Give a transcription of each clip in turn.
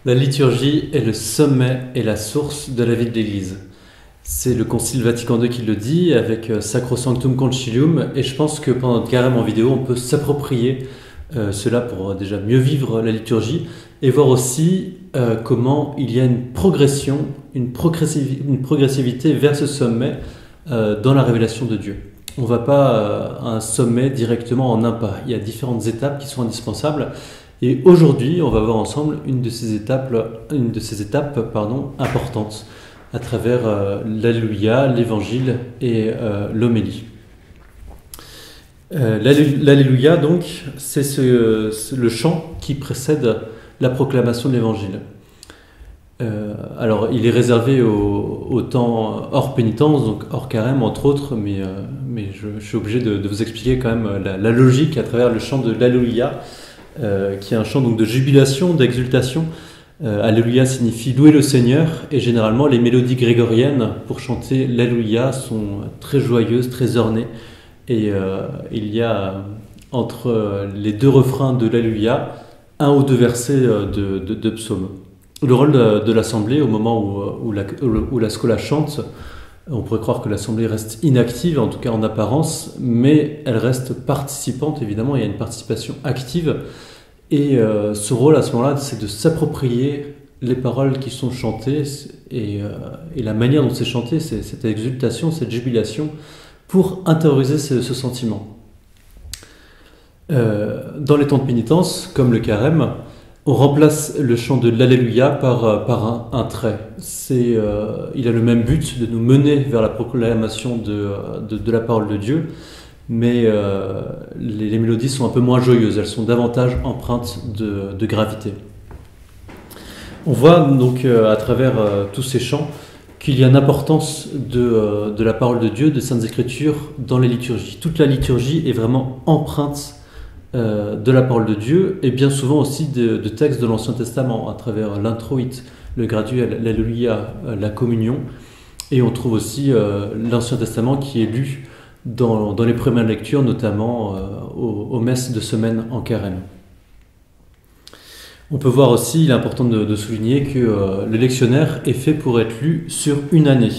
La liturgie est le sommet et la source de la vie de l'Église. C'est le Concile Vatican II qui le dit avec Sacrosanctum Concilium, et je pense que pendant notre carême en vidéo, on peut s'approprier cela pour déjà mieux vivre la liturgie et voir aussi comment il y a une progression, une progressivité vers ce sommet dans la révélation de Dieu. On ne va pas à un sommet directement en un pas. Il y a différentes étapes qui sont indispensables. Et aujourd'hui, on va voir ensemble une de ces étapes importantes à travers l'Alléluia, l'Évangile et l'homélie. L'Alléluia, donc, c'est le chant qui précède la proclamation de l'Évangile. Alors, il est réservé au temps hors pénitence, donc hors carême, entre autres, mais je suis obligé de vous expliquer quand même la logique à travers le chant de l'Alléluia, qui est un chant donc de jubilation, d'exultation. Alléluia signifie louer le Seigneur, et généralement les mélodies grégoriennes pour chanter l'Alléluia sont très joyeuses, très ornées, et il y a entre les deux refrains de l'Alléluia un ou deux versets de psaumes. Le rôle de l'assemblée au moment où la scola chante, on pourrait croire que l'assemblée reste inactive, en tout cas en apparence, mais elle reste participante, évidemment, il y a une participation active. Et ce rôle à ce moment-là, c'est de s'approprier les paroles qui sont chantées et la manière dont c'est chanté, cette exultation, cette jubilation, pour intérioriser ce sentiment. Dans les temps de pénitence, comme le carême, on remplace le chant de l'Alléluia par un trait. Il a le même but de nous mener vers la proclamation de la parole de Dieu, mais les mélodies sont un peu moins joyeuses, elles sont davantage empreintes de gravité. On voit donc à travers tous ces chants qu'il y a une importance de la parole de Dieu, des Saintes Écritures dans les liturgies. Toute la liturgie est vraiment empreinte de la parole de Dieu, et bien souvent aussi de textes de l'Ancien Testament, à travers l'introïte, le graduel, l'Alléluia, la communion, et on trouve aussi l'Ancien Testament qui est lu dans les premières lectures, notamment aux messes de semaine en carême. On peut voir aussi, il est important de souligner que le lectionnaire est fait pour être lu sur une année.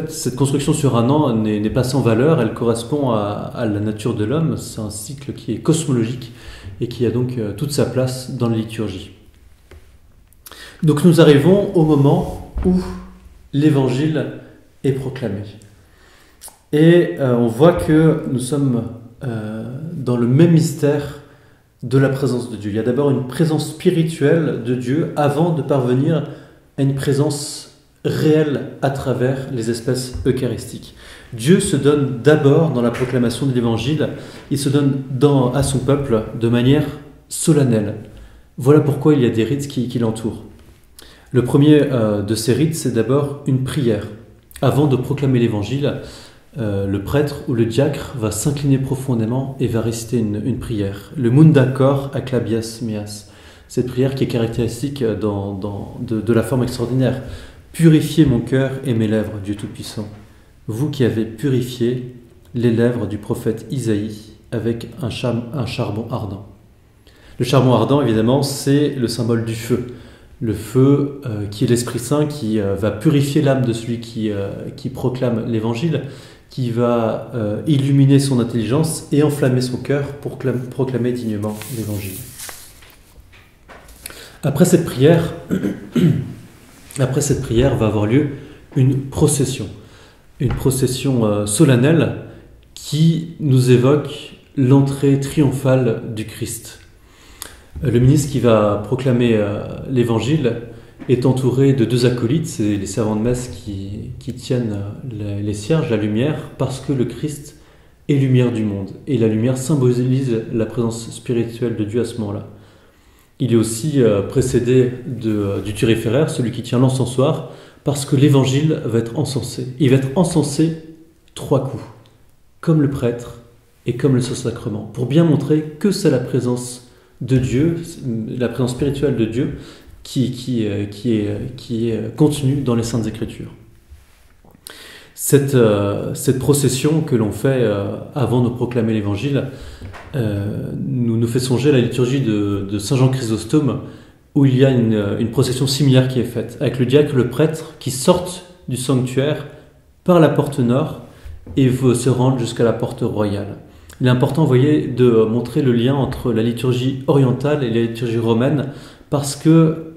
Cette construction sur un an n'est pas sans valeur, elle correspond à la nature de l'homme, c'est un cycle qui est cosmologique et qui a donc toute sa place dans la liturgie. Donc nous arrivons au moment où l'Évangile est proclamé. Et on voit que nous sommes dans le même mystère de la présence de Dieu. Il y a d'abord une présence spirituelle de Dieu avant de parvenir à une présence réelle à travers les espèces eucharistiques. Dieu se donne d'abord dans la proclamation de l'Évangile, il se donne à son peuple de manière solennelle. Voilà pourquoi il y a des rites qui l'entourent. Le premier de ces rites, c'est d'abord une prière. Avant de proclamer l'Évangile, le prêtre ou le diacre va s'incliner profondément et va réciter une prière. Le Munda Cor Acclabias Meas. Cette prière qui est caractéristique de la forme extraordinaire. Purifiez mon cœur et mes lèvres, Dieu Tout-Puissant. Vous qui avez purifié les lèvres du prophète Isaïe avec un charbon ardent. Le charbon ardent, évidemment, c'est le symbole du feu. Le feu qui est l'Esprit Saint qui va purifier l'âme de celui qui proclame l'Évangile, qui va illuminer son intelligence et enflammer son cœur pour proclamer dignement l'Évangile. Après cette prière va avoir lieu une procession solennelle qui nous évoque l'entrée triomphale du Christ. Le ministre qui va proclamer l'Évangile est entouré de deux acolytes, c'est les servants de messe qui tiennent les cierges, la lumière, parce que le Christ est lumière du monde. Et la lumière symbolise la présence spirituelle de Dieu à ce moment-là. Il est aussi précédé du thuriféraire, celui qui tient l'encensoir, parce que l'Évangile va être encensé. Il va être encensé 3 coups, comme le prêtre et comme le Saint-Sacrement, pour bien montrer que c'est la présence de Dieu, la présence spirituelle de Dieu, qui est contenue dans les Saintes Écritures. Cette procession que l'on fait avant de proclamer l'Évangile nous fait songer à la liturgie de Saint Jean Chrysostome, où il y a une procession similaire qui est faite, avec le diacre et le prêtre qui sortent du sanctuaire par la porte nord et se rendent jusqu'à la porte royale. Il est important, vous voyez, de montrer le lien entre la liturgie orientale et la liturgie romaine, parce que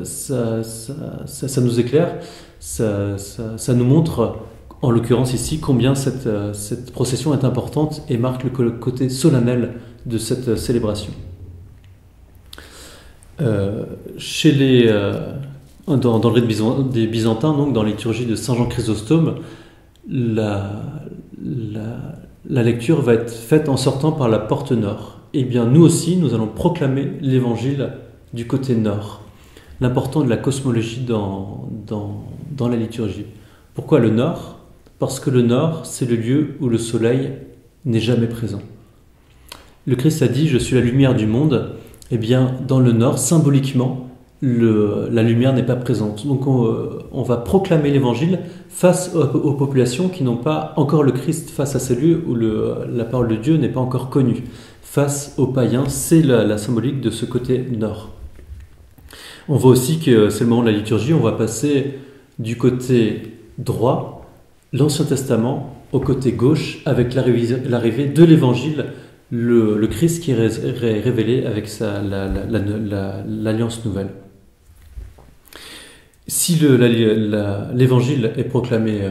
ça nous éclaire, ça nous montre, en l'occurrence ici, combien cette procession est importante et marque le côté solennel de cette célébration. Chez dans le rite des Byzantins, donc dans la liturgie de Saint Jean Chrysostome, la lecture va être faite en sortant par la porte nord. Eh bien, nous aussi, nous allons proclamer l'évangile du côté nord. L'important de la cosmologie dans la liturgie. Pourquoi le nord ? Parce que le nord, c'est le lieu où le soleil n'est jamais présent. Le Christ a dit « Je suis la lumière du monde ». Eh bien, dans le nord, symboliquement, la lumière n'est pas présente. Donc on va proclamer l'évangile face aux populations qui n'ont pas encore le Christ, face à ces lieux où la parole de Dieu n'est pas encore connue. Face aux païens, c'est la symbolique de ce côté nord. On voit aussi que c'est le moment de la liturgie, on va passer du côté droit, l'Ancien Testament, au côté gauche, avec l'arrivée de l'évangile, le Christ qui est révélé avec l'alliance nouvelle. Si l'évangile est proclamé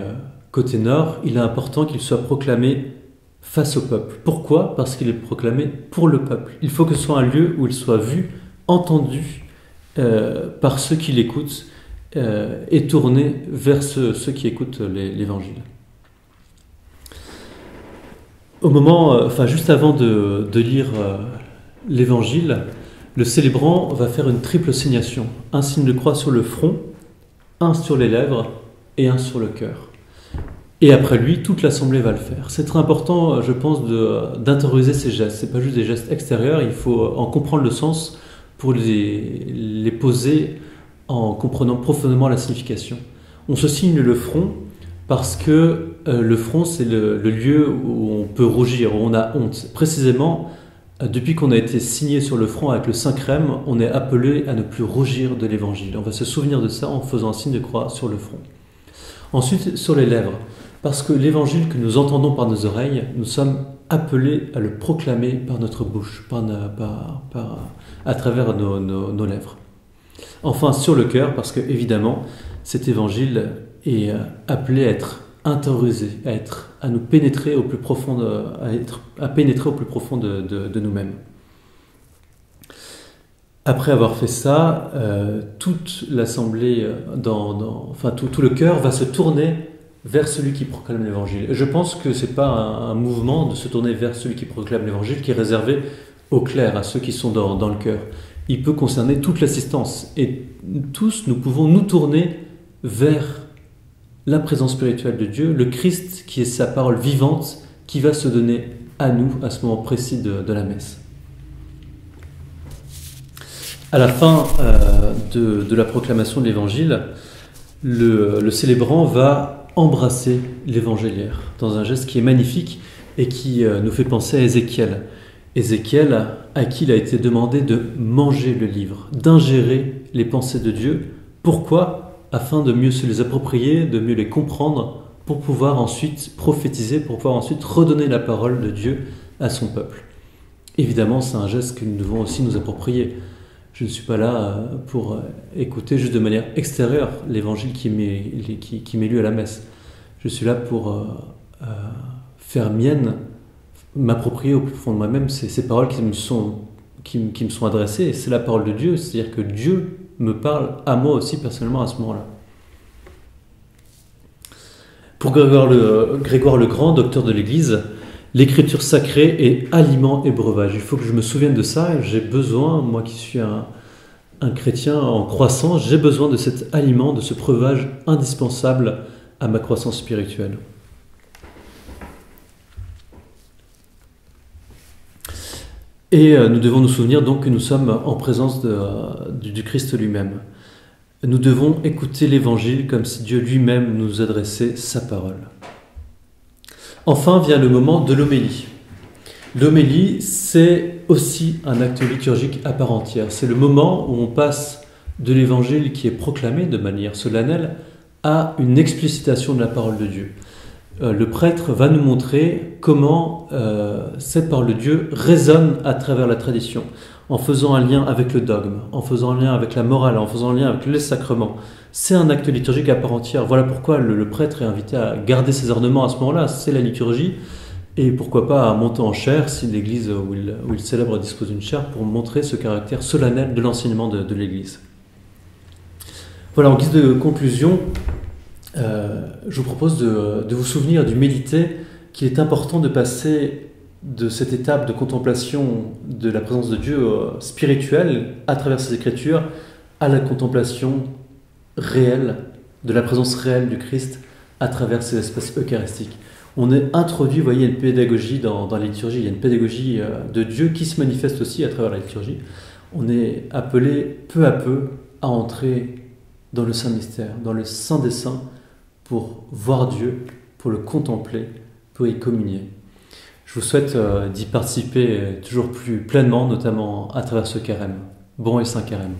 côté nord, il est important qu'il soit proclamé face au peuple. Pourquoi ? Parce qu'il est proclamé pour le peuple. Il faut que ce soit un lieu où il soit vu, entendu par ceux qui l'écoutent et tourné vers ceux qui écoutent l'évangile. Au moment, juste avant de lire l'évangile, le célébrant va faire une triple signation. Un signe de croix sur le front, un sur les lèvres et un sur le cœur. Et après lui, toute l'assemblée va le faire. C'est très important, je pense, d'intérioriser ces gestes. Ce n'est pas juste des gestes extérieurs, il faut en comprendre le sens pour les poser en comprenant profondément la signification. On se signe le front parce que le front, c'est le lieu où on peut rougir, où on a honte. Précisément, depuis qu'on a été signé sur le front avec le Saint Crème, on est appelé à ne plus rougir de l'Évangile. On va se souvenir de ça en faisant un signe de croix sur le front. Ensuite, sur les lèvres, parce que l'Évangile que nous entendons par nos oreilles, nous sommes appelés à le proclamer par notre bouche, à travers nos lèvres. Enfin, sur le cœur, parce que évidemment, cet Évangile est appelé à être intériorisé, à nous pénétrer au plus profond, à pénétrer au plus profond de nous-mêmes. Après avoir fait ça, toute l'assemblée, tout le cœur va se tourner vers celui qui proclame l'Évangile. Je pense que ce n'est pas un mouvement de se tourner vers celui qui proclame l'Évangile qui est réservé aux clercs, à ceux qui sont dans le cœur. Il peut concerner toute l'assistance. Et tous, nous pouvons nous tourner vers la présence spirituelle de Dieu, le Christ qui est sa parole vivante, qui va se donner à nous à ce moment précis de la messe. À la fin de la proclamation de l'Évangile, le célébrant va embrasser l'évangéliaire dans un geste qui est magnifique et qui nous fait penser à Ézéchiel. Ézéchiel, à qui il a été demandé de manger le livre, d'ingérer les pensées de Dieu. Pourquoi ? Afin de mieux se les approprier, de mieux les comprendre, pour pouvoir ensuite prophétiser, pour pouvoir ensuite redonner la parole de Dieu à son peuple. Évidemment, c'est un geste que nous devons aussi nous approprier. Je ne suis pas là pour écouter juste de manière extérieure l'évangile qui m'est lu à la messe. Je suis là pour faire mienne, m'approprier au plus fond de moi-même ces paroles qui me sont adressées. Et c'est la parole de Dieu, c'est-à-dire que Dieu me parle à moi aussi personnellement à ce moment-là. Pour Grégoire le Grand, docteur de l'Église, l'écriture sacrée est aliment et breuvage. Il faut que je me souvienne de ça. J'ai besoin, moi qui suis un chrétien en croissance, j'ai besoin de cet aliment, de ce breuvage indispensable à ma croissance spirituelle. Et nous devons nous souvenir donc que nous sommes en présence du Christ lui-même. Nous devons écouter l'Évangile comme si Dieu lui-même nous adressait sa parole. Enfin vient le moment de l'homélie. L'homélie, c'est aussi un acte liturgique à part entière. C'est le moment où on passe de l'évangile qui est proclamé de manière solennelle à une explicitation de la parole de Dieu. Le prêtre va nous montrer comment cette parole de Dieu résonne à travers la tradition, en faisant un lien avec le dogme, en faisant un lien avec la morale, en faisant un lien avec les sacrements. C'est un acte liturgique à part entière. Voilà pourquoi le prêtre est invité à garder ses ornements à ce moment-là. C'est la liturgie. Et pourquoi pas à monter en chaire si l'église où il célèbre dispose d'une chaire pour montrer ce caractère solennel de l'enseignement de l'église. Voilà, en guise de conclusion, je vous propose de vous souvenir, du méditer, qu'il est important de passer de cette étape de contemplation de la présence de Dieu spirituelle à travers ces écritures à la contemplation réelle de la présence réelle du Christ à travers ces espaces eucharistiques. On est introduit, vous voyez, une pédagogie dans la liturgie, il y a une pédagogie de Dieu qui se manifeste aussi à travers la liturgie. On est appelé peu à peu à entrer dans le Saint Mystère, dans le Saint des Saints, pour voir Dieu, pour le contempler, pour y communier. Je vous souhaite d'y participer toujours plus pleinement, notamment à travers ce carême. Bon et saint carême.